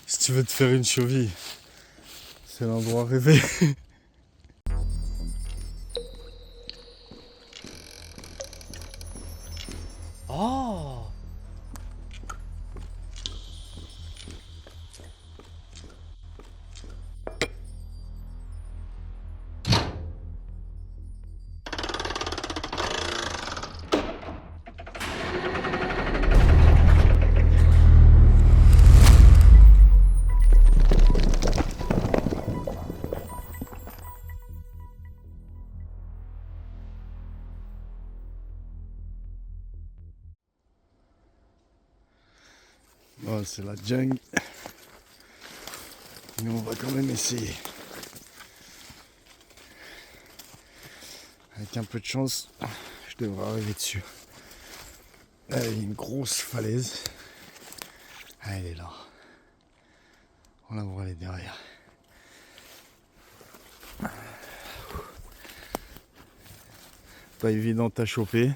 Si tu veux te faire une cheville, c'est l'endroit rêvé. Oh! Oh, c'est la jungle. Mais on va quand même essayer. Avec un peu de chance, je devrais arriver dessus. Là, il y a une grosse falaise. Ah, elle est là. On la voit, elle est derrière. Pas évidente à choper.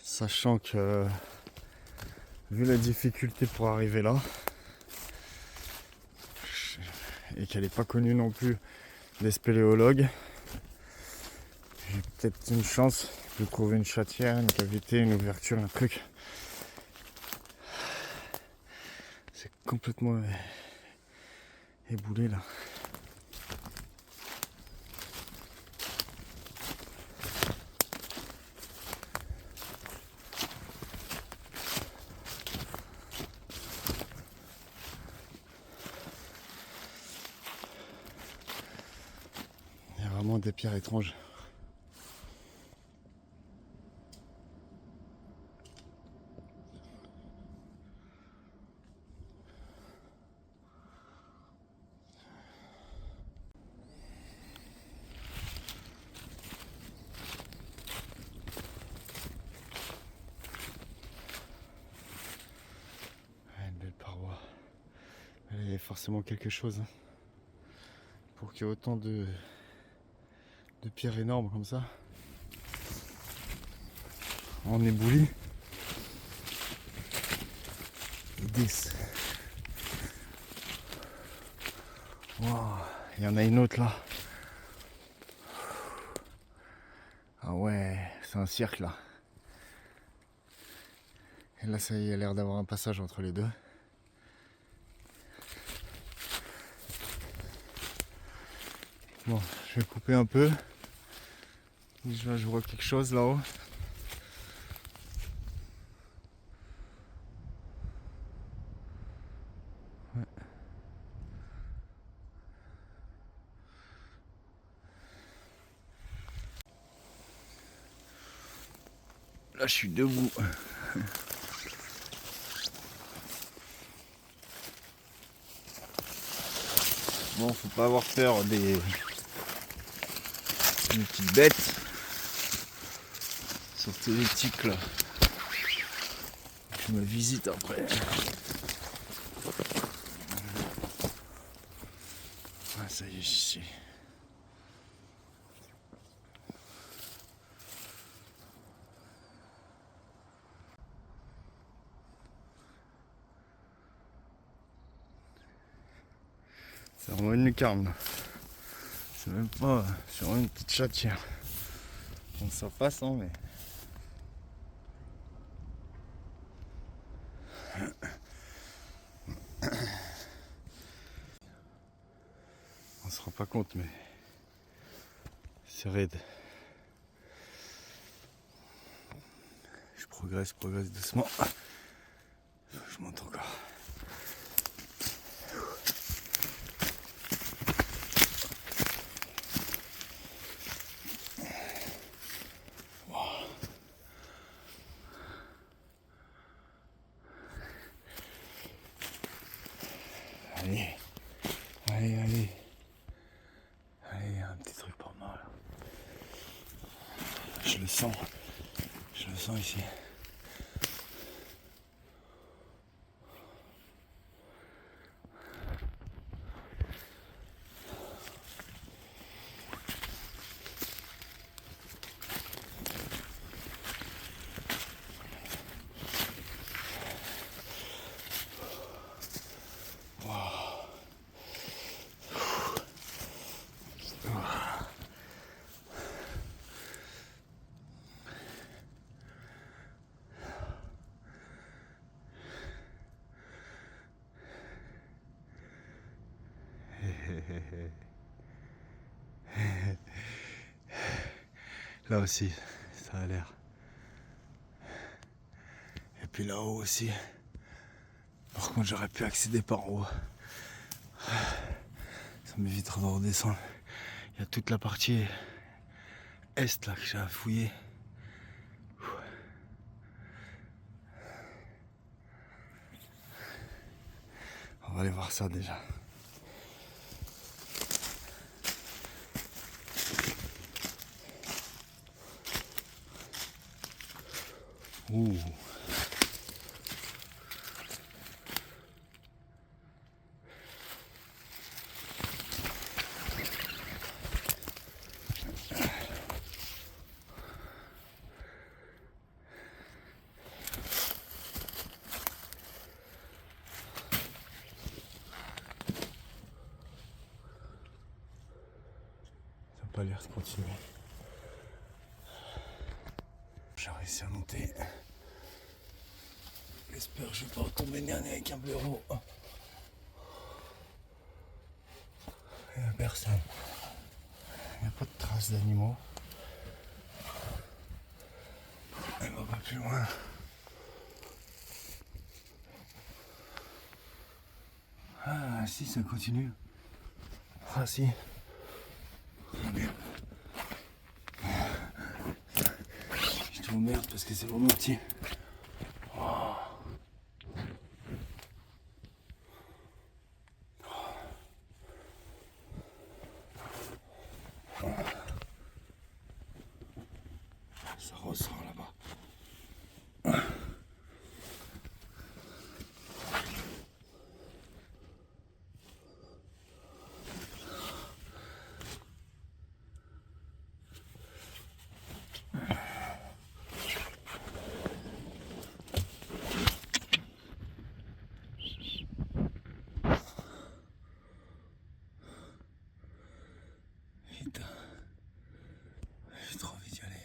Sachant que, vu la difficulté pour arriver là, et qu'elle n'est pas connue non plus des spéléologues, j'ai peut-être une chance de trouver une chatière, une cavité, une ouverture, un truc. C'est complètement éboulé là. Il y a vraiment des pierres étranges. Une belle paroi. Il y a forcément quelque chose, hein, pour qu'il y ait autant de pierres énormes comme ça. En éboulis. 10. Wow. Il y en a une autre là. Ah ouais, c'est un cirque là. Et là, ça y est, il y a l'air d'avoir un passage entre les deux. Bon, je vais couper un peu. Déjà, je vois quelque chose là-haut. Ouais. Là, je suis debout. Bon, faut pas avoir peur des petites bêtes. Surtout les tiques là. Je me visite après. Ah, ça y est, j'y suis. C'est vraiment une lucarne là. C'est même pas sur une petite chatière. Bon, ça passe, hein, mais. On se rend pas compte, mais c'est raide. Je progresse doucement. Je monte encore. Allez, allez. Allez, il y a un petit truc pour moi là. Je le sens ici. Là aussi, ça a l'air. Et puis là-haut aussi. Par contre, j'aurais pu accéder par en haut. Ça m'évitera de redescendre. Il y a toute la partie est là que j'ai à fouiller. On va aller voir ça déjà. Ouh. Ça n'a pas l'air de continuer. J'ai réussi à monter. J'espère que je vais pas retomber nez à nez avec un blaireau. Il n'y a personne. Il n'y a pas de traces d'animaux. Elle va pas plus loin. Ah si, ça continue. Ah si. Je te merde parce que c'est vraiment petit. Ça ressort là-bas. Putain. J'ai trop envie d'y aller.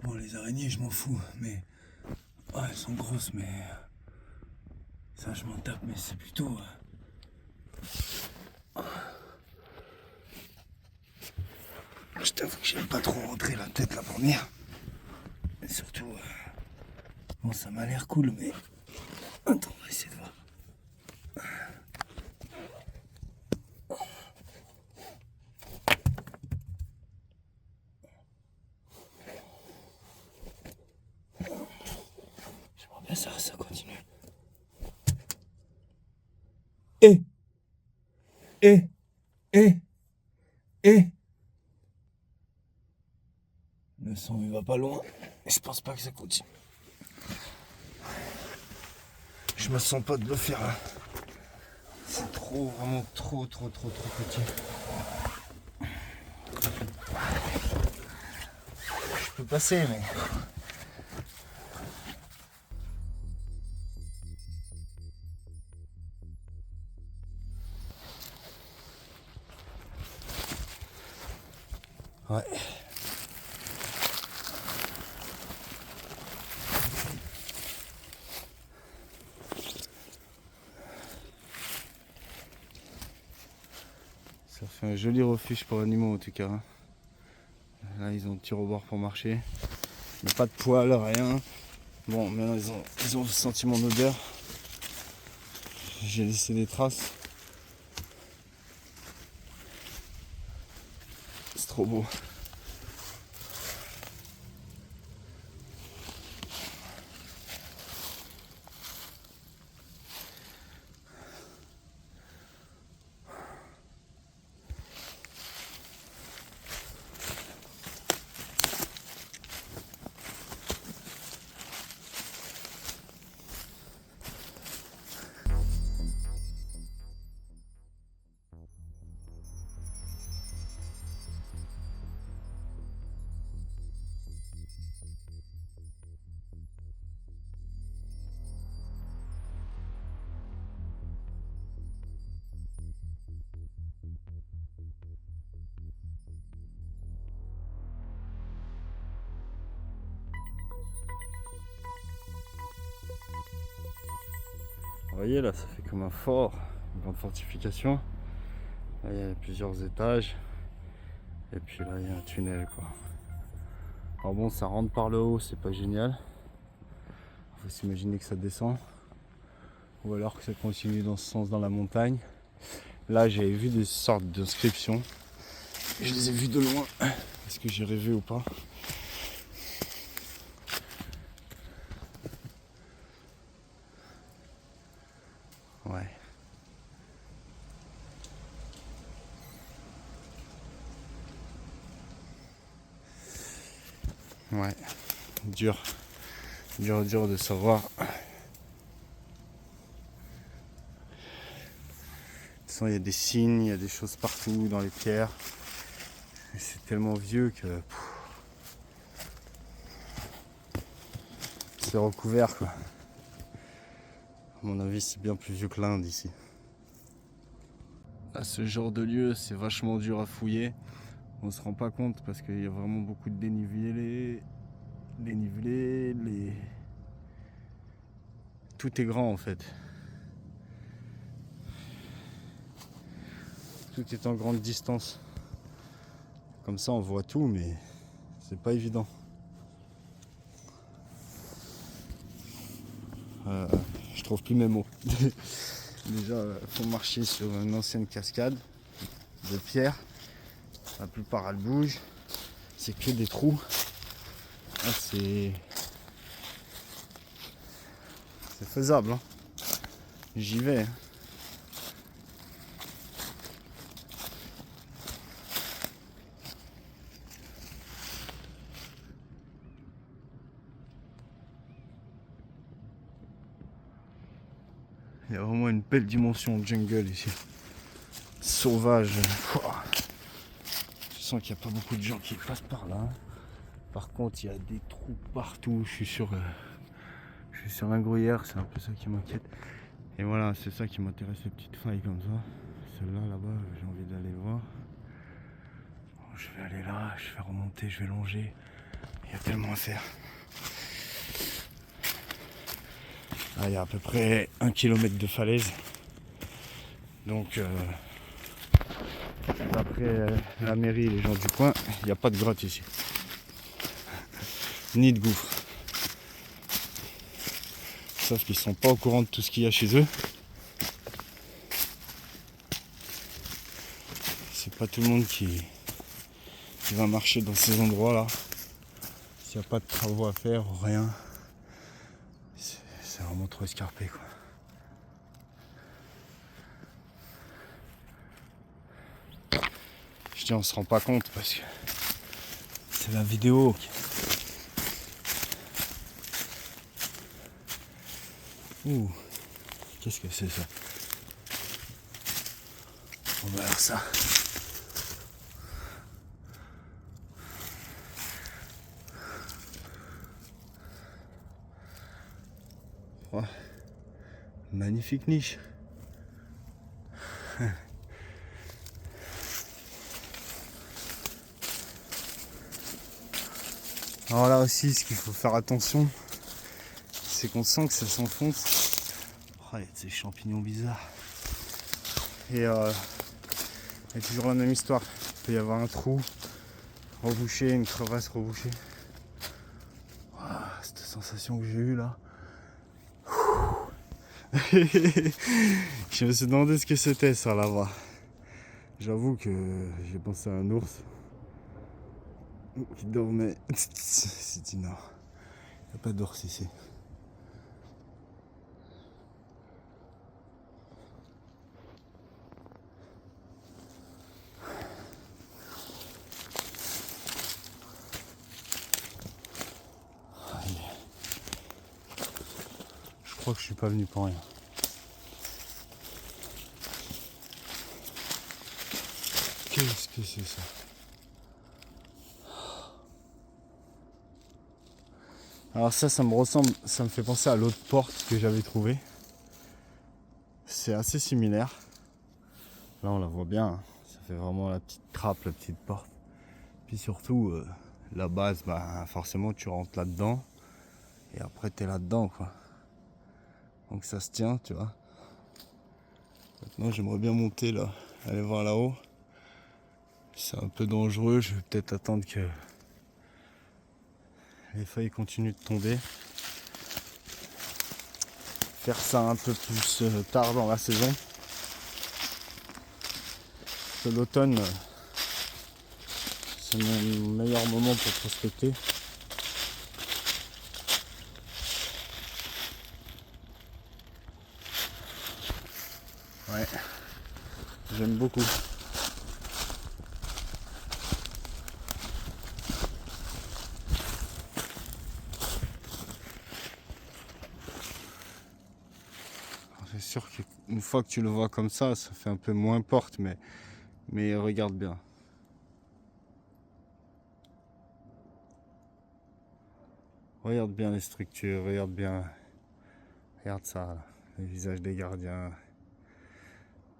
Bon, les araignées, je m'en fous, mais... Ah, elles sont grosses, mais... Ça, je m'en tape, mais c'est plutôt... Je t'avoue que j'aime pas trop rentrer la tête la première. Et surtout... Bon, ça m'a l'air cool, mais... Attends, on va essayer de voir. J'aimerais bien savoir si ça continue. Le son il va pas loin. Et je pense pas que ça continue. Je me sens pas de le faire là. C'est trop, vraiment trop petit. Je peux passer mais... Ouais. Ça fait un joli refuge pour animaux en tout cas. Là ils ont un petit rebord pour marcher. Il n'y a pas de poils, rien. Bon, maintenant ils ont senti mon odeur. J'ai laissé des traces. C'est trop beau. Vous voyez là, ça fait comme un fort, grande fortification. Là, il y a plusieurs étages. Et puis là, il y a un tunnel, quoi. Alors bon, ça rentre par le haut, c'est pas génial. Il faut s'imaginer que ça descend. Ou alors que ça continue dans ce sens dans la montagne. Là, j'avais vu des sortes d'inscriptions. Je les ai vues de loin. Est-ce que j'ai rêvé ou pas? Ouais. Ouais. Dur de savoir. De toute façon, il y a des signes, il y a des choses partout dans les pierres. Et c'est tellement vieux que c'est recouvert, quoi. À mon avis, c'est bien plus vieux que l'Inde ici. À ce genre de lieu, c'est vachement dur à fouiller. On se rend pas compte parce qu'il y a vraiment beaucoup de dénivelé. Tout est grand en fait. Tout est en grande distance. Comme ça on voit tout, mais c'est pas évident. Je trouve plus mes mots. Déjà, faut marcher sur une ancienne cascade de pierre. La plupart elles bougent. C'est que des trous. Ah, c'est faisable, hein. J'y vais, hein. Il y a vraiment une belle dimension de jungle ici. Sauvage. Je sens qu'il n'y a pas beaucoup de gens qui passent par là. Par contre, il y a des trous partout. Je suis sur un gruyère, c'est un peu ça qui m'inquiète. Et voilà, c'est ça qui m'intéresse, ces petites failles comme ça. Celle-là, là-bas, j'ai envie d'aller le voir. Bon, je vais aller là, je vais remonter, je vais longer. Il y a tellement à faire. Là, il y a à peu près 1 km de falaise. Donc, d'après la mairie et les gens du coin, il n'y a pas de grotte ici. Ni de gouffre. Sauf qu'ils sont pas au courant de tout ce qu'il y a chez eux. C'est pas tout le monde qui va marcher dans ces endroits là. S'il n'y a pas de travaux à faire, rien. C'est vraiment trop escarpé, quoi. Je dis on se rend pas compte parce que c'est la vidéo. Ouh, qu'est-ce que c'est ça? On va voir ça. Oh, magnifique niche. Alors là aussi, ce qu'il faut faire attention, c'est qu'on sent que ça s'enfonce. Oh, il y a ces champignons bizarres. Et il y a toujours la même histoire. Il peut y avoir un trou rebouché, une crevasse rebouchée. Oh, cette sensation que j'ai eue là. Je me suis demandé ce que c'était ça là-bas. J'avoue que j'ai pensé à un ours qui dormait. C'est dit non, il n'y a pas d'ours ici. Je crois que je suis pas venu pour rien. Qu'est-ce que c'est ça? Alors ça me ressemble, ça me fait penser à l'autre porte que j'avais trouvée. C'est assez similaire. Là on la voit bien, hein. Ça fait vraiment la petite trappe, la petite porte. Puis surtout, la base, bah, forcément tu rentres là-dedans. Et après t'es là-dedans, quoi. Donc ça se tient, tu vois. Maintenant j'aimerais bien monter là, aller voir là-haut. C'est un peu dangereux, je vais peut-être attendre que les feuilles continuent de tomber. Faire ça un peu plus tard dans la saison. Parce que l'automne, c'est mon meilleur moment pour prospecter. Ouais, j'aime beaucoup. C'est sûr qu'une fois que tu le vois comme ça fait un peu moins porte, mais regarde bien. Regarde bien les structures, regarde ça, là. Les visages des gardiens.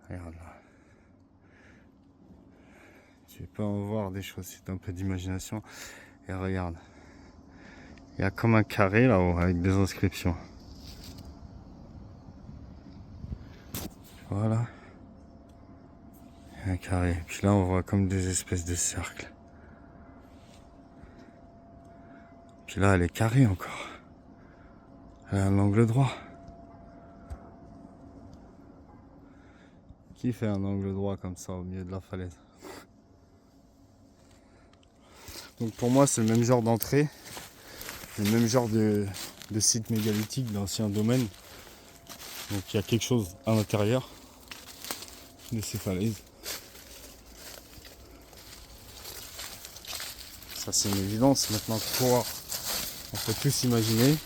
Regarde là. Tu peux en voir des choses, c'est un peu d'imagination. Et regarde. Il y a comme un carré là-haut avec des inscriptions. Voilà. Un carré. Puis là on voit comme des espèces de cercles. Puis là elle est carrée encore. Elle a un angle droit. Qui fait un angle droit comme ça au milieu de la falaise? Donc pour moi c'est le même genre d'entrée. Le même genre de site mégalithique d'anciens domaines. Donc il y a quelque chose à l'intérieur de ces falaises. Ça c'est une évidence. Maintenant quoi, on peut tous imaginer.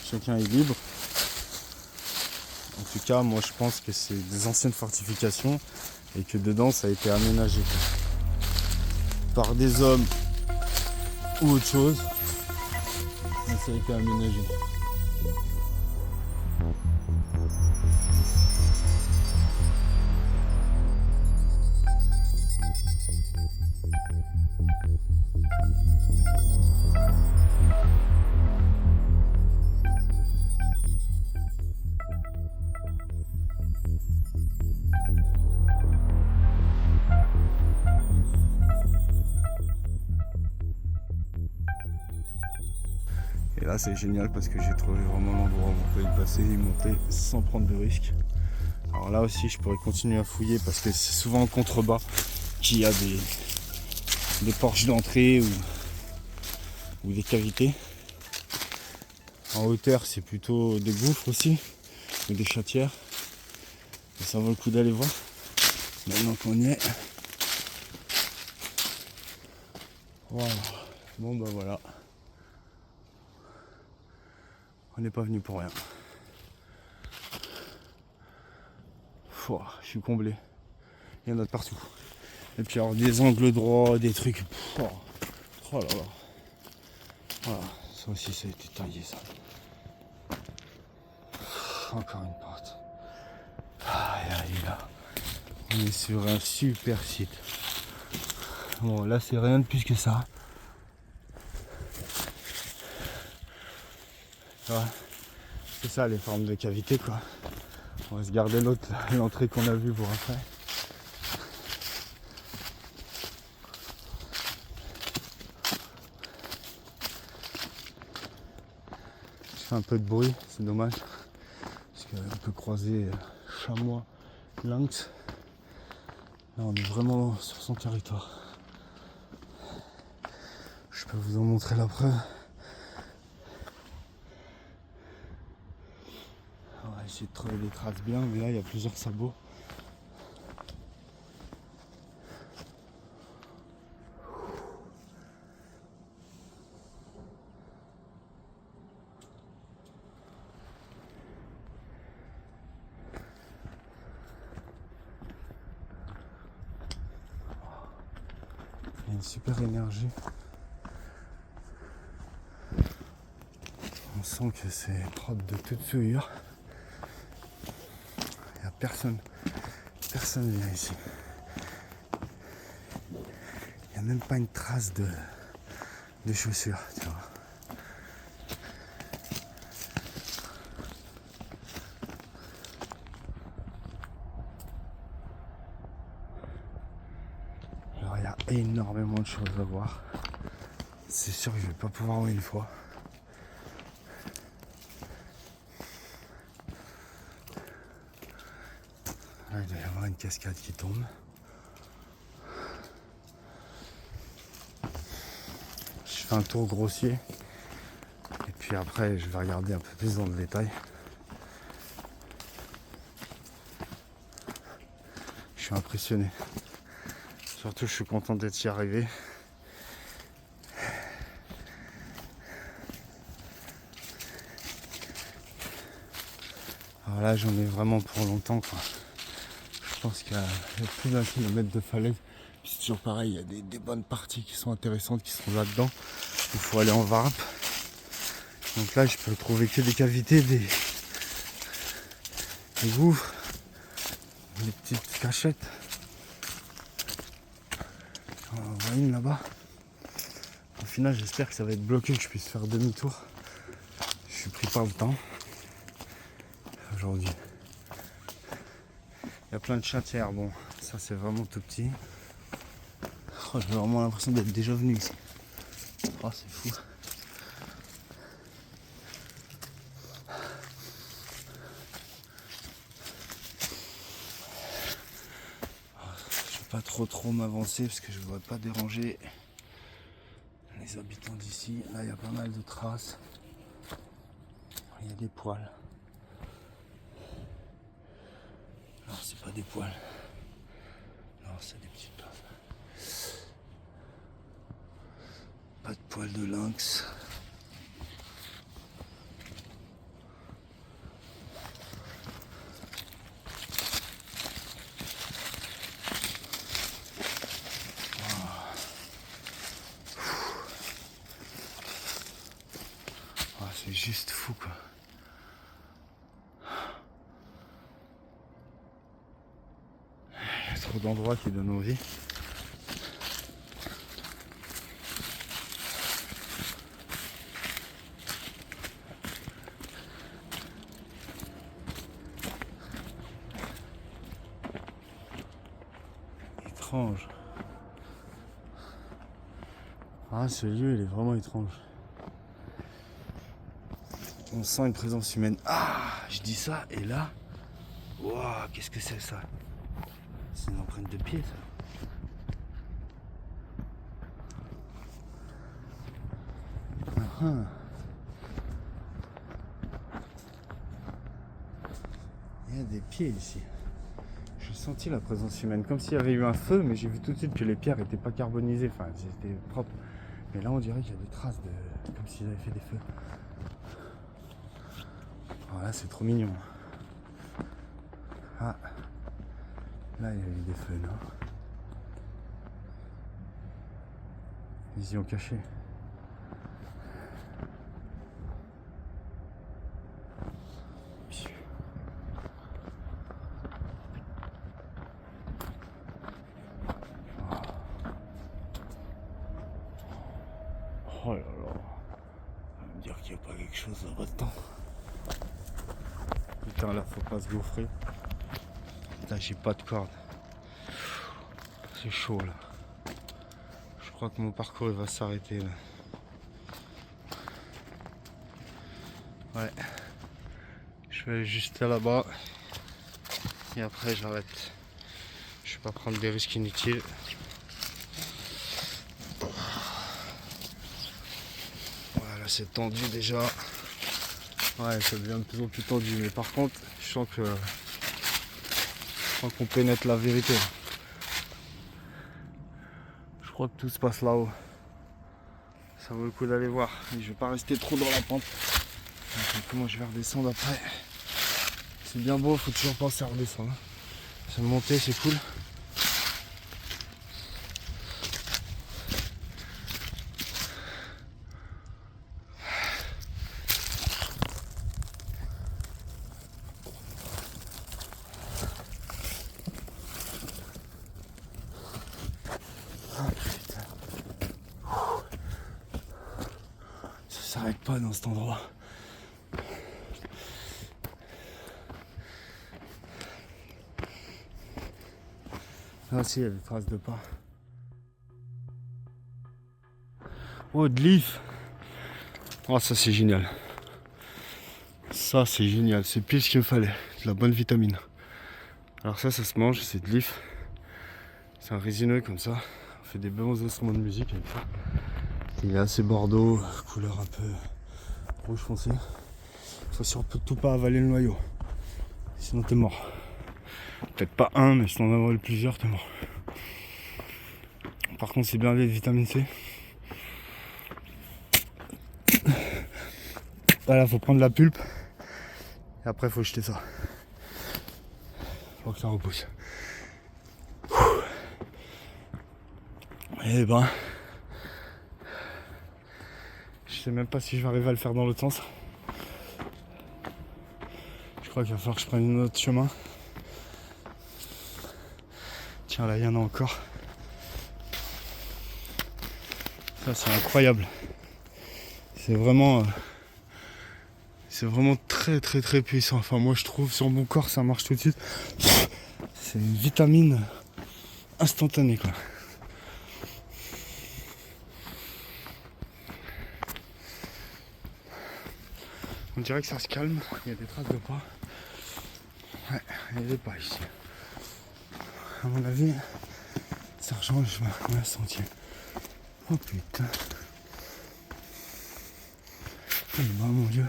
Chacun est libre. En tout cas moi je pense que c'est des anciennes fortifications et que dedans ça a été aménagé par des hommes ou autre chose. Mais ça a été aménagé. Et là c'est génial parce que j'ai trouvé vraiment l'endroit où on peut y passer et monter sans prendre de risques. Alors là aussi je pourrais continuer à fouiller parce que c'est souvent en contrebas qu'il y a des porches d'entrée ou des cavités. En hauteur c'est plutôt des gouffres aussi, ou des chatières. Et ça vaut le coup d'aller voir. Maintenant qu'on y est. Voilà. Bon bah voilà. On n'est pas venu pour rien. Je suis comblé. Il y en a de partout. Et puis alors des angles droits, des trucs. Oh là là. Voilà, ça aussi ça a été taillé ça. Encore une porte. Aïe là. On est sur un super site. Bon là c'est rien de plus que ça. Ouais. C'est ça les formes de cavité quoi. On va se garder l'entrée qu'on a vue pour après. Je fais un peu de bruit, c'est dommage. Parce qu'on peut croiser chamois, lynx. Là on est vraiment sur son territoire. Je peux vous en montrer la preuve. On va essayer de trouver des traces bien, mais là il y a plusieurs sabots. Il y a une super énergie. On sent que c'est propre de toute souillure. Il n'y a personne. Personne vient ici. Il n'y a même pas une trace de chaussures, tu vois. énormément de choses à voir. C'est sûr que je vais pas pouvoir en une fois. Là, il doit y avoir une cascade qui tombe. Je fais un tour grossier. Et puis après, je vais regarder un peu plus dans le détail. Je suis impressionné. Surtout, je suis content d'être y arrivé. Alors là, j'en ai vraiment pour longtemps, quoi. Je pense qu'il y a plus d'un kilomètre de falaise. Puis c'est toujours pareil, il y a des bonnes parties qui sont intéressantes, qui sont là-dedans. Il faut aller en varpe. Donc là, je peux trouver que des cavités, des gouffres, des petites cachettes. On en voit une là-bas. Au final, j'espère que ça va être bloqué, que je puisse faire demi-tour. Je suis pris par le temps aujourd'hui. Il y a plein de chatières. Bon, ça c'est vraiment tout petit. Oh, j'ai vraiment l'impression d'être déjà venu ici. Oh, c'est fou. Je vais pas trop m'avancer parce que je ne voudrais pas déranger les habitants d'ici. Là, il y a pas mal de traces. Il y a des poils. Non, c'est pas des poils. Non, c'est des petites pattes. Pas de poils de lynx. Oh, c'est juste fou, quoi. Il y a trop d'endroits qui donnent envie. Étrange. Ah, ce lieu, il est vraiment étrange. On sent une présence humaine. Ah, je dis ça, et là, waouh, qu'est-ce que c'est ça? C'est une empreinte de pied, ça. Il y a des pieds ici. J'ai senti la présence humaine, comme s'il y avait eu un feu, mais j'ai vu tout de suite que les pierres n'étaient pas carbonisées, enfin, elles étaient propres. Mais là, on dirait qu'il y a des traces de... comme s'ils avaient fait des feux. Voilà, c'est trop mignon. Ah, là, il y a eu des feux, non? Ils y ont caché. Oh là là. On va me dire qu'il n'y a pas quelque chose là-dedans. Putain, là, faut pas se gaufrer. Là, j'ai pas de corde. C'est chaud, là. Je crois que mon parcours, il va s'arrêter, là. Ouais. Je vais aller juste là-bas. Et après, j'arrête. Je vais pas prendre des risques inutiles. Voilà, c'est tendu déjà. Ouais, ça devient de plus en plus tendu. Mais par contre, je sens qu'on pénètre la vérité. Je crois que tout se passe là-haut. Ça vaut le coup d'aller voir. Mais je vais pas rester trop dans la pente. Donc, comment je vais redescendre après? C'est bien beau, faut toujours penser à redescendre. Se monter, c'est cool. Ça s'arrête pas dans cet endroit. Ah si, il y a des traces de pas. Oh, de l'if. Oh, ça c'est génial. Ça c'est génial, c'est pile ce qu'il me fallait. De la bonne vitamine. Alors ça se mange, c'est de l'if. C'est un résineux comme ça. On fait des bons instruments de musique avec ça. Il est assez bordeaux, couleur un peu rouge foncé. Faut surtout pas avaler le noyau. Sinon t'es mort. Peut-être pas un, mais si t'en avales plusieurs, t'es mort. Par contre c'est bien de vitamine C. Voilà, faut prendre la pulpe. Et après faut jeter ça. Faut que ça repousse. Et ben, je sais même pas si je vais arriver à le faire dans l'autre sens. Je crois qu'il va falloir que je prenne un autre chemin. Tiens, là il y en a encore. Ça c'est incroyable. C'est vraiment très très très puissant. Enfin moi je trouve sur mon corps ça marche tout de suite. C'est une vitamine instantanée quoi. On dirait que ça se calme, il y a des traces de pas. Ouais, il y a des pas ici. À mon avis, sergent, je vais la sentir. Oh putain. Oh mon dieu.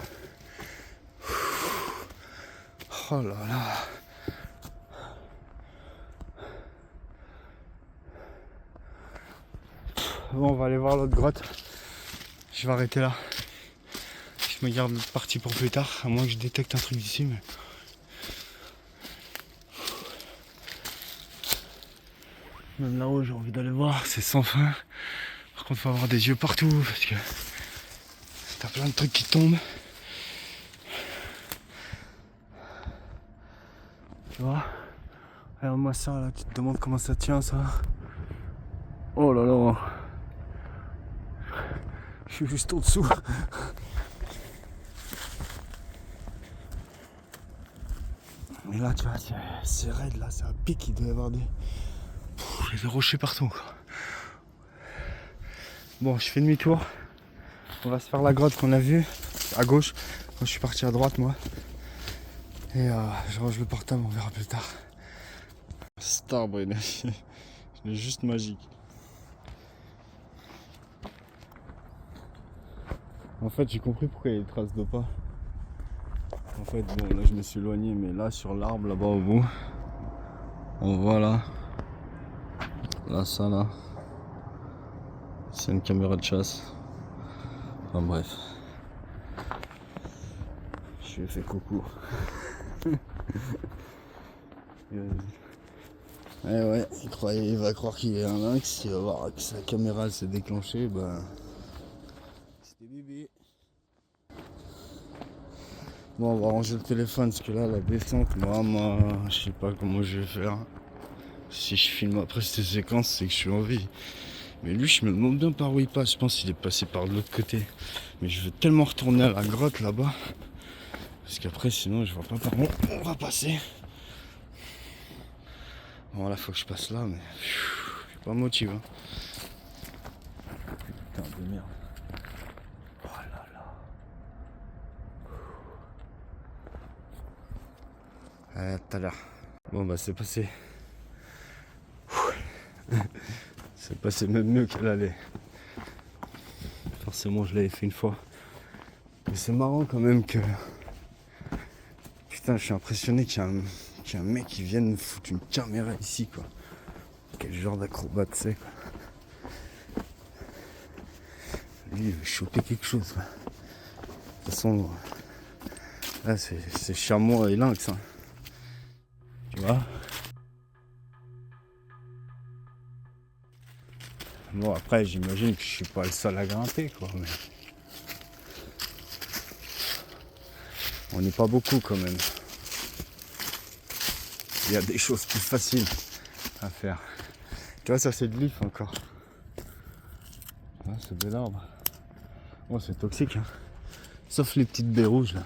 Oh là là. Bon, on va aller voir l'autre grotte. Je vais arrêter là. Je me garde l'autre partie pour plus tard, à moins que je détecte un truc d'ici. Mais... même là-haut, j'ai envie d'aller voir, c'est sans fin. Par contre, il faut avoir des yeux partout parce que t'as plein de trucs qui tombent. Tu vois? Regarde-moi ça là, tu te demandes comment ça tient ça. Oh là là. Je suis juste au-dessous. Mais là, tu vois, c'est raide là, c'est un pic, il doit y avoir des rochers partout. Quoi. Bon, je fais demi-tour. On va se faire la grotte qu'on a vue à gauche. Quand je suis parti à droite, moi. Et je range le portable, on verra plus tard. Cet arbre, il est juste magique. En fait, j'ai compris pourquoi il y a des traces de pas. En fait, bon, là, je me suis éloigné, mais là, sur l'arbre, là-bas au bout, on voit là. Là, ça, là. C'est une caméra de chasse. Enfin, bref. Je lui ai fait coucou. Ouais, il va croire qu'il est un lynx, il va voir que sa caméra s'est déclenchée, bah... c'était bébé. Bon, on va ranger le téléphone, parce que là, la descente, moi, je sais pas comment je vais faire. Si je filme après cette séquence, c'est que je suis en vie. Mais lui, je me demande bien par où il passe, je pense qu'il est passé par de l'autre côté. Mais je veux tellement retourner à la grotte, là-bas. Parce qu'après, sinon, je vois pas par où on va passer. Bon, là, faut que je passe là, mais je suis pas motivé. Hein. Putain de merde. Oh là là. À tout à l'heure. Bon, bah, c'est passé. C'est passé même mieux qu'elle allait. Forcément, je l'avais fait une fois. Mais c'est marrant quand même que... putain, je suis impressionné qu'il y a un mec qui vienne foutre une caméra ici, quoi. Quel genre d'acrobate c'est, quoi. Lui, il veut choper quelque chose, quoi. De toute façon, là, c'est chameau et lynx, hein. Tu vois? Bon, après, j'imagine que je suis pas le seul à grimper, quoi. Mais... on n'est pas beaucoup, quand même. Il y a des choses plus faciles à faire. Tu vois, ça c'est de l'if encore. Ah, c'est bel arbre. Bon, c'est toxique, hein. Sauf les petites baies rouges, là.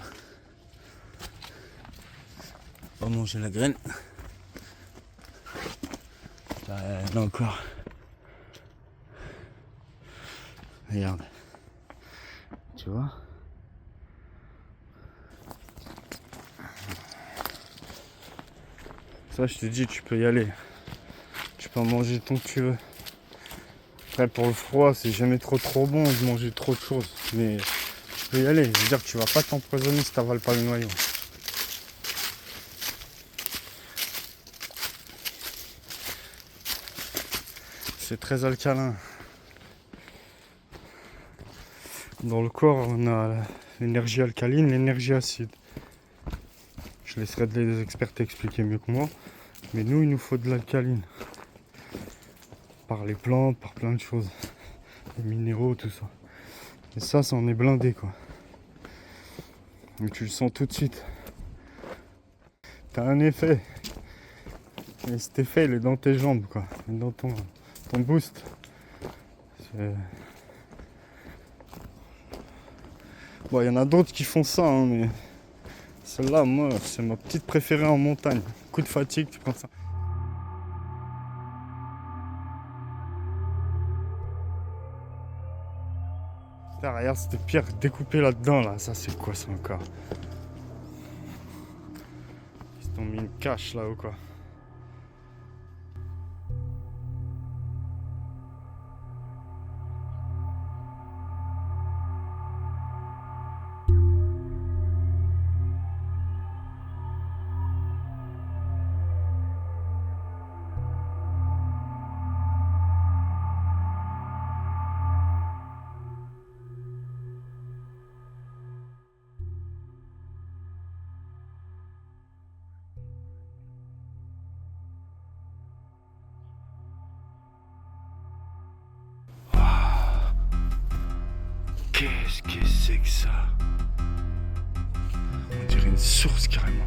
On va manger la graine. Là encore. Regarde. Tu vois? Ça, je te dis, tu peux y aller. Tu peux en manger tant que tu veux. Après, pour le froid, c'est jamais trop bon de manger trop de choses. Mais tu peux y aller. Je veux dire, tu vas pas t'empoisonner si t'avales pas le noyau. C'est très alcalin. Dans le corps, on a l'énergie alcaline, l'énergie acide. Je laisserai les experts t'expliquer mieux que moi. Mais nous, il nous faut de l'alcaline. Par les plantes, par plein de choses. Les minéraux, tout ça. Et ça en est blindé, quoi. Et tu le sens tout de suite. T'as un effet. Et cet effet, il est dans tes jambes, quoi. Dans ton boost. Bon, il y en a d'autres qui font ça, hein, mais celle-là, moi, c'est ma petite préférée en montagne. Coup de fatigue, tu prends ça. Là, regarde cette pierre découpée là-dedans, là. Ça, c'est quoi ça encore? Ils t'ont mis une cache là ou quoi? Qu'est-ce que c'est que ça? On dirait une source carrément.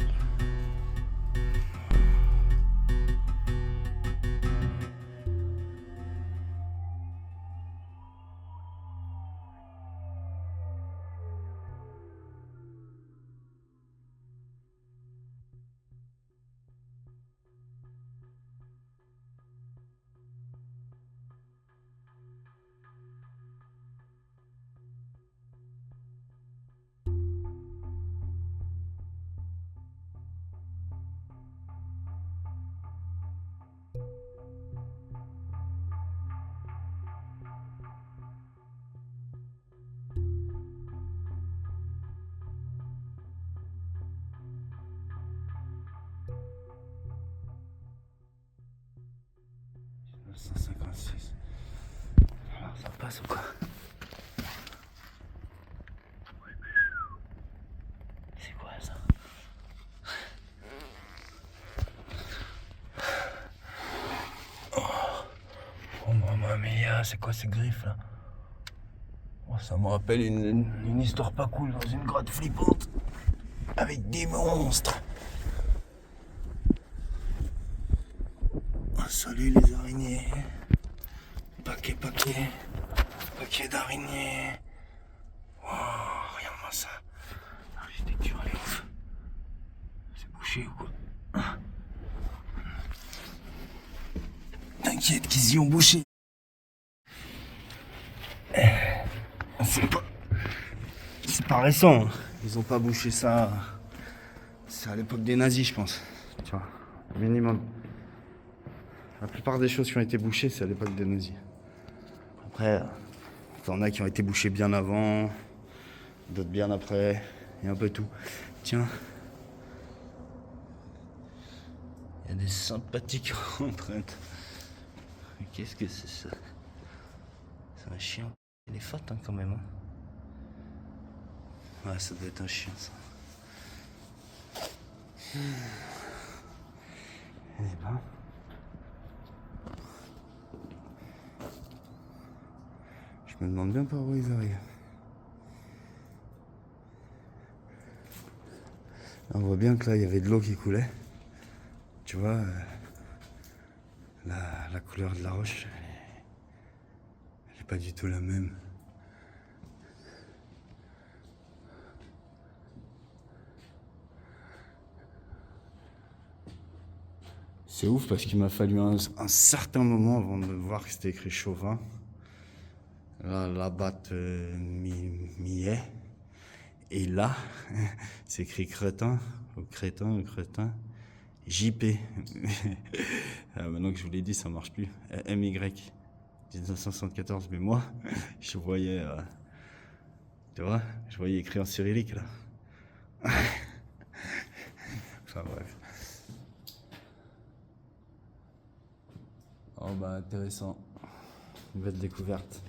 Alors ça passe ou quoi? C'est quoi ça? Oh mamma mia, c'est quoi ces griffes là? Oh, ça me rappelle une histoire pas cool dans une grotte flippante. Avec des monstres. Oh, salut les araignées. Paquet d'araignées. Oh, regarde-moi ça. L'architecture elle est ouf. C'est bouché ou quoi? T'inquiète qu'ils y ont bouché. C'est pas récent. Ils ont pas bouché ça. C'est à l'époque des nazis, je pense. Tu vois, minimum. La plupart des choses qui ont été bouchées, c'est à l'époque des nazis. Après, t'en as qui ont été bouchés bien avant, d'autres bien après, et un peu tout. Tiens. Il y a des sympathiques empreintes. Mais qu'est-ce que c'est ça? C'est un chien. Il est fat hein, quand même. Hein. Ouais, ça doit être un chien ça. Eh ben. Je me demande bien par où ils arrivent. On voit bien que là il y avait de l'eau qui coulait. Tu vois, la couleur de la roche, elle est pas du tout la même. C'est ouf parce qu'il m'a fallu un certain moment avant de voir que c'était écrit Chauvin. Là, la batte millet. Et là, c'est écrit crétin, ou crétin. JP. Maintenant que je vous l'ai dit, ça marche plus. MY. 1974, mais moi, je voyais, tu vois, je voyais écrit en cyrillique là. Enfin bref. Oh bah intéressant. Une belle découverte.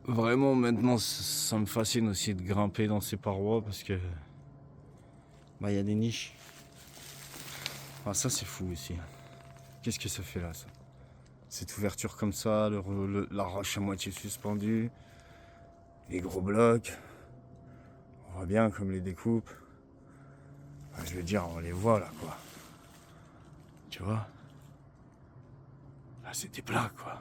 Vraiment maintenant ça me fascine aussi de grimper dans ces parois parce que bah il y a des niches. Ah ça c'est fou aussi. Qu'est-ce que ça fait là ça? Cette ouverture comme ça, la roche à moitié suspendue, les gros blocs. On voit bien comme les découpes. Enfin, je veux dire, on les voit là quoi. Tu vois? Là c'était plat quoi.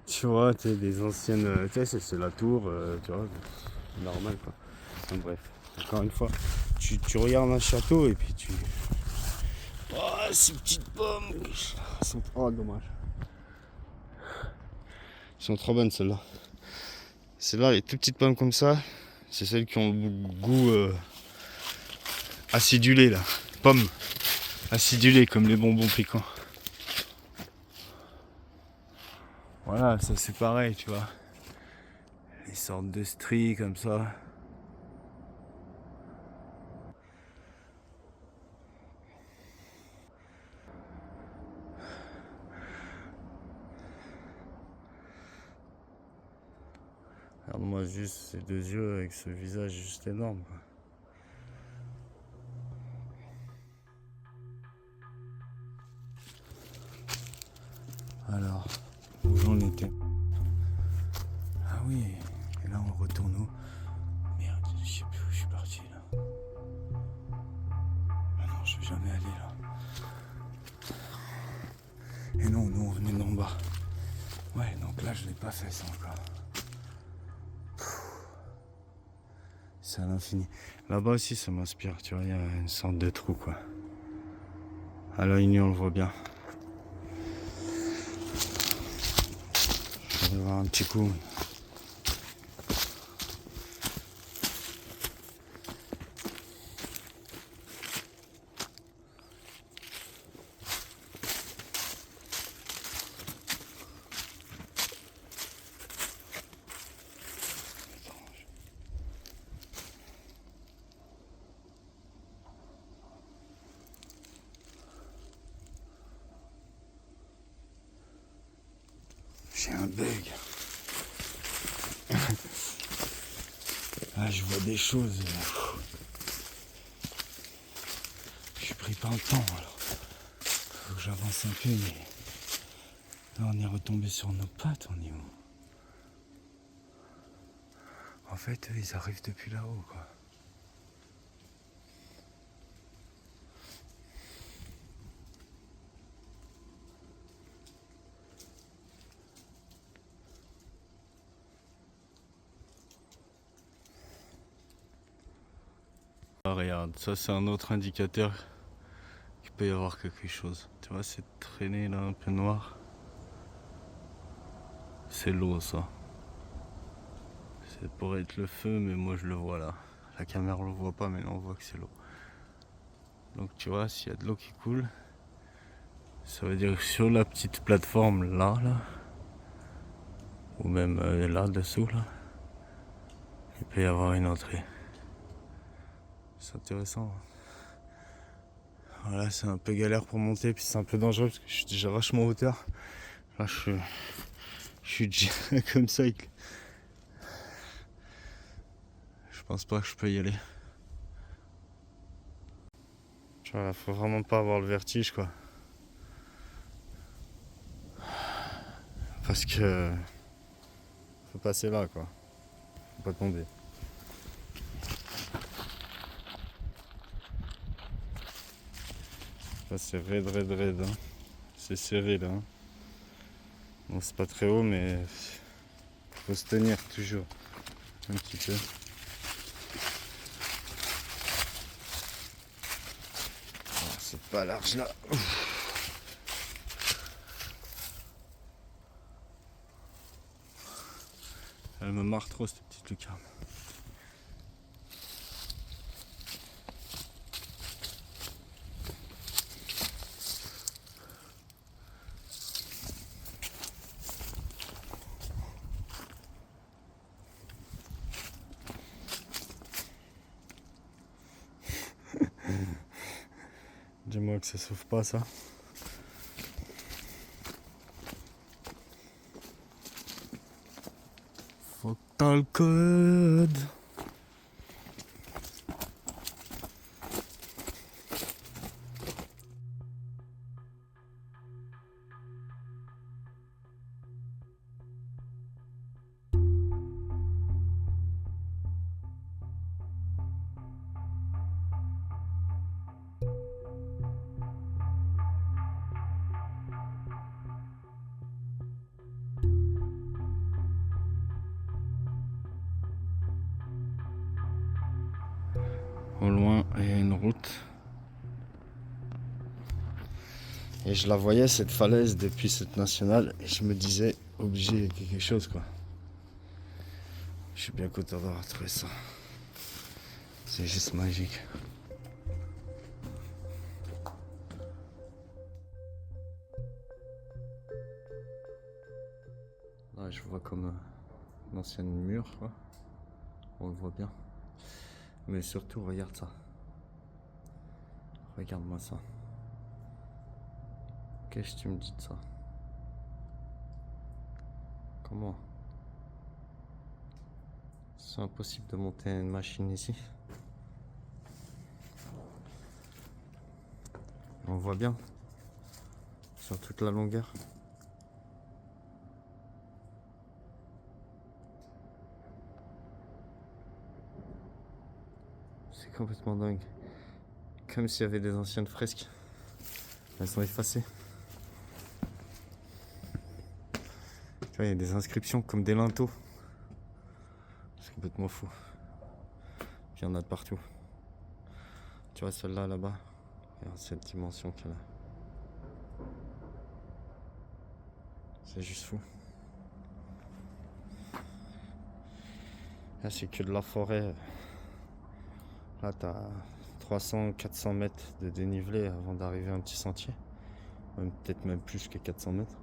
Tu vois, tu sais, des anciennes. Tu sais, c'est la tour, tu vois, normal quoi. Enfin, bref, encore une fois, tu regardes un château et puis tu. Oh, ces petites pommes sont. Oh, dommage. Elles sont trop bonnes celles-là. Celles-là, les toutes petites pommes comme ça, c'est celles qui ont le goût acidulé là. Pommes acidulées comme les bonbons piquants. Voilà, ça c'est pareil, tu vois. Les sortes de stries comme ça. Regarde-moi juste ces deux yeux avec ce visage juste énorme, quoi. Alors, où j'en étais? Ah oui, et là on retourne où? Merde, je sais plus où je suis parti là. Ah non, je vais jamais aller là. Et non, nous on venait d'en bas. Ouais, donc là je l'ai pas fait ça encore. C'est à l'infini. Là-bas aussi ça m'inspire, tu vois, il y a une sorte de trou quoi. À l'œil nu on le voit bien. Je vais voir un petit coup. J'ai un bug. Là, je vois des choses. Je suis pris par le temps alors. Faut que j'avance un peu, mais là on est retombé sur nos pattes, on est où? En fait, eux, ils arrivent depuis là-haut, quoi. Ah, regarde, ça c'est un autre indicateur qu'il peut y avoir quelque chose. Tu vois cette traînée là un peu noire? C'est l'eau ça. C'est pour être le feu mais moi je le vois là. La caméra on le voit pas mais là on voit que c'est l'eau. Donc tu vois s'il y a de l'eau qui coule, ça veut dire que sur la petite plateforme là, ou même là dessous là, il peut y avoir une entrée. C'est intéressant. Voilà, c'est un peu galère pour monter, puis c'est un peu dangereux parce que je suis déjà vachement en hauteur. Là, je suis déjà comme ça. Je pense pas que je peux y aller. Tu vois, faut vraiment pas avoir le vertige, quoi. Parce que faut passer là, quoi. Faut pas tomber. Là, c'est raide, hein. C'est serré là. Hein. Bon, c'est pas très haut, mais faut se tenir toujours un petit peu. Oh, c'est pas large là. Elle me marre trop cette petite lucarne. Dis-moi que ça s'ouvre pas ça. Faut que t'as le code. Au loin, il y a une route. Et je la voyais cette falaise depuis cette nationale et je me disais obligé il y a quelque chose quoi. Je suis bien content d'avoir trouvé ça. C'est juste magique. Là je vois comme une ancienne mur quoi. On le voit bien. Mais surtout regarde ça. Regarde-moi ça. Qu'est-ce que tu me dis de ça? Comment? C'est impossible de monter une machine ici. On voit bien. Sur toute la longueur. C'est complètement dingue. Comme s'il y avait des anciennes fresques. Elles sont effacées. Tu vois, il y a des inscriptions comme des linteaux. C'est complètement fou. Puis il y en a de partout. Tu vois celle-là là-bas. Regarde cette dimension qu'elle a. C'est juste fou. Là c'est que de la forêt. Là t'as 300-400 mètres de dénivelé avant d'arriver à un petit sentier. Peut-être même plus que 400 mètres.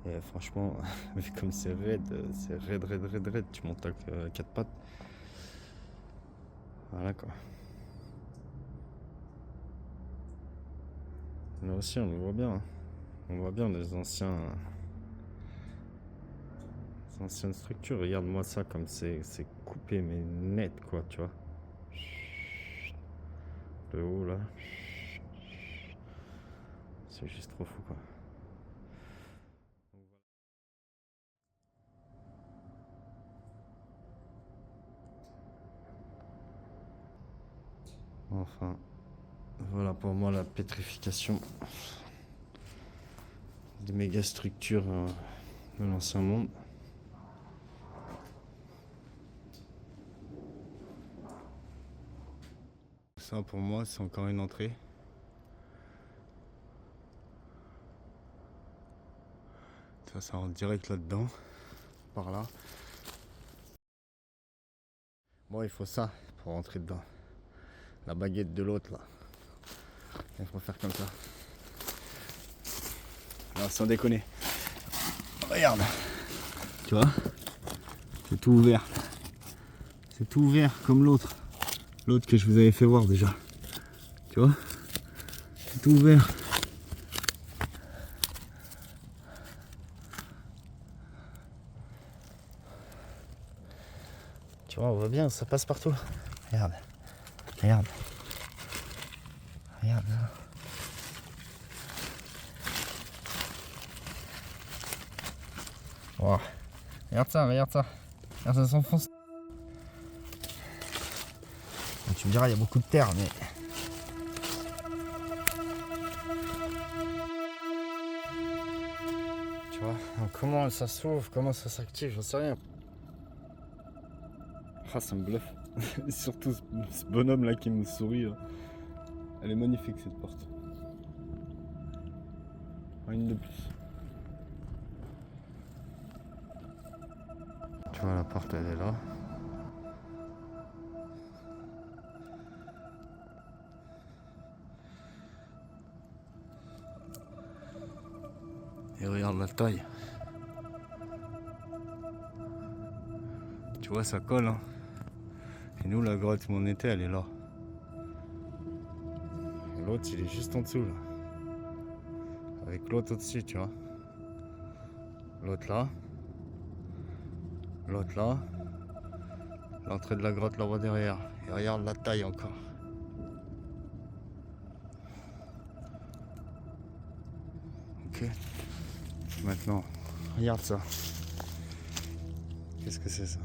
Et franchement, vu comme c'est raide. Tu montes à 4 pattes. Voilà quoi. Là aussi on le voit bien. On voit bien les anciennes structures. Regarde-moi ça comme c'est coupé mais net quoi, tu vois. Le haut là. C'est juste trop fou quoi. Enfin, voilà pour moi la pétrification des méga structures de l'ancien monde. Ça pour moi c'est encore une entrée. Ça rentre direct là-dedans, par là. Bon, il faut ça pour rentrer dedans. La baguette de l'autre là. Il faut faire comme ça. Alors, sans déconner. Regarde. Tu vois? C'est tout ouvert. C'est tout ouvert comme l'autre. L'autre que je vous avais fait voir déjà. Tu vois? C'est tout ouvert. Tu vois, on voit bien, ça passe partout. Regarde. Regarde. Regarde là. Wow. Regarde ça, regarde ça. Regarde, ça s'enfonce. Tu me diras, il y a beaucoup de terre, mais... Tu vois, comment ça s'ouvre, comment ça s'active, j'en sais rien. Ah, ça me bluffe. Surtout ce bonhomme là qui me sourit. Là. Elle est magnifique cette porte. Une de plus. Tu vois, la porte elle est là. Et regarde la taille. Tu vois, ça colle. Hein. Et nous, la grotte où on était, elle est là. Et l'autre, il est juste en dessous, là. Avec l'autre au-dessus, tu vois. L'autre là. L'autre là. L'entrée de la grotte là-bas derrière. Et regarde la taille encore. Ok. Maintenant, regarde ça. Qu'est-ce que c'est ça?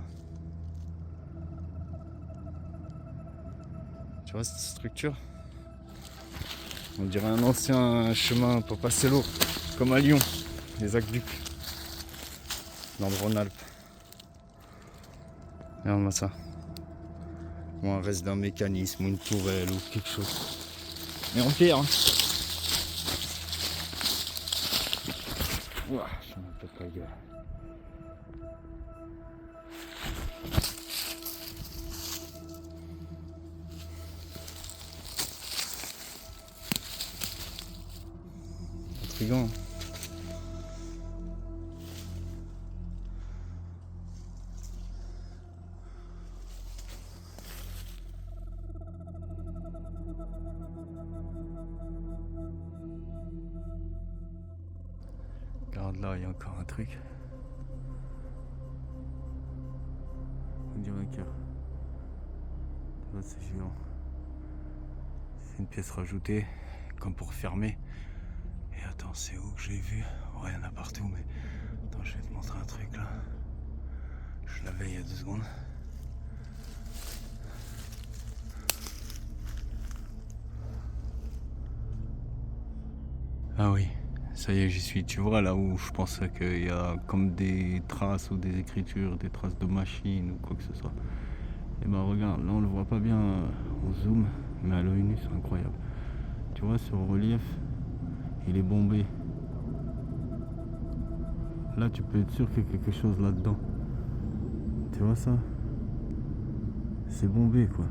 Tu vois cette structure? On dirait un ancien chemin pour passer l'eau, comme à Lyon, les aqueducs, dans le Rhône-Alpes. Regarde-moi ça. Ou un reste d'un mécanisme, ou une tourelle, ou quelque chose. Mais en pire, hein. Ouah, je me pète la gueule. Intriguant. Regarde là, il y a encore un truc. On dirait que... c'est géant. C'est une pièce rajoutée, comme pour fermer. Et attends, c'est où que je l'ai vu? Oh, il y en a partout, mais... Attends, je vais te montrer un truc là. Je l'avais il y a 2 secondes. Ah oui, ça y est, j'y suis. Tu vois là où je pensais qu'il y a comme des traces ou des écritures, des traces de machines ou quoi que ce soit. Et ben regarde, là on le voit pas bien au zoom, mais à l'œil nu c'est incroyable. Tu vois, sur le relief, il est bombé. Là tu peux être sûr qu'il y a quelque chose là-dedans. Tu vois ça? C'est bombé quoi.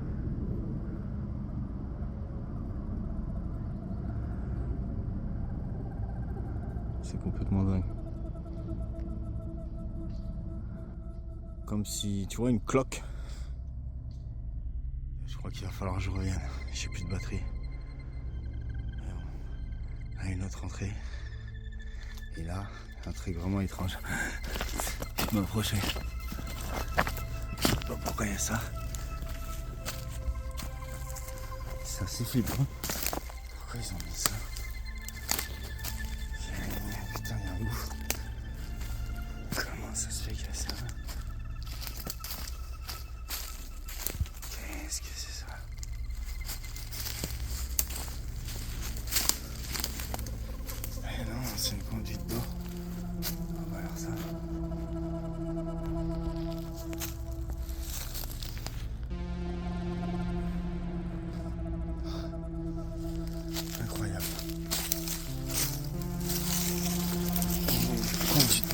C'est complètement dingue. Comme si, tu vois, une cloque. Je crois qu'il va falloir que je revienne. J'ai plus de batterie. Là, une autre entrée. Et là, un truc vraiment étrange. Je m'approchais. Je sais pas pourquoi il y a ça. C'est assez flippant. Pourquoi ils ont mis ça? Putain, il y a un ouf. Comment ça se fait qu'il y a ça? Qu'est-ce que c'est ça?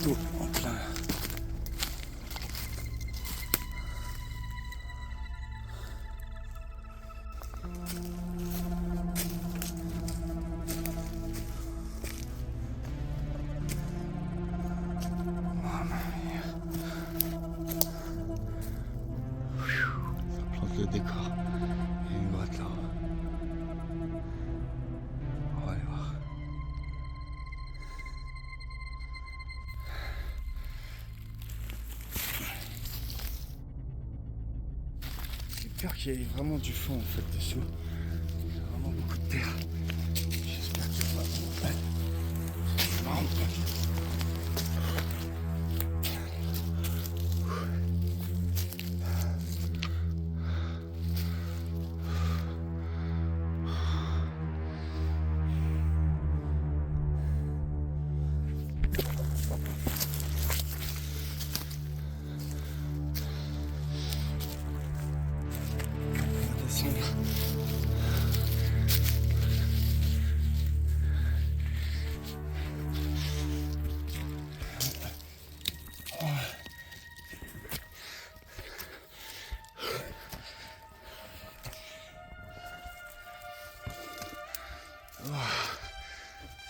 bateau en plein. Ça plante le décor. Il y a une grotte là. On va aller voir. J'ai peur qu'il y ait vraiment du fond en fait dessous. Il y a vraiment beaucoup de terre. J'espère qu'il n'y a pas trop. Ouais. C'est marrant. On va descendre.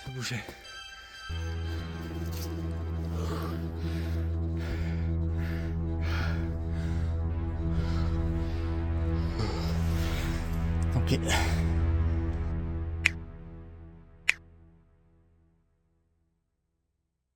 Ça bougeait. Ok.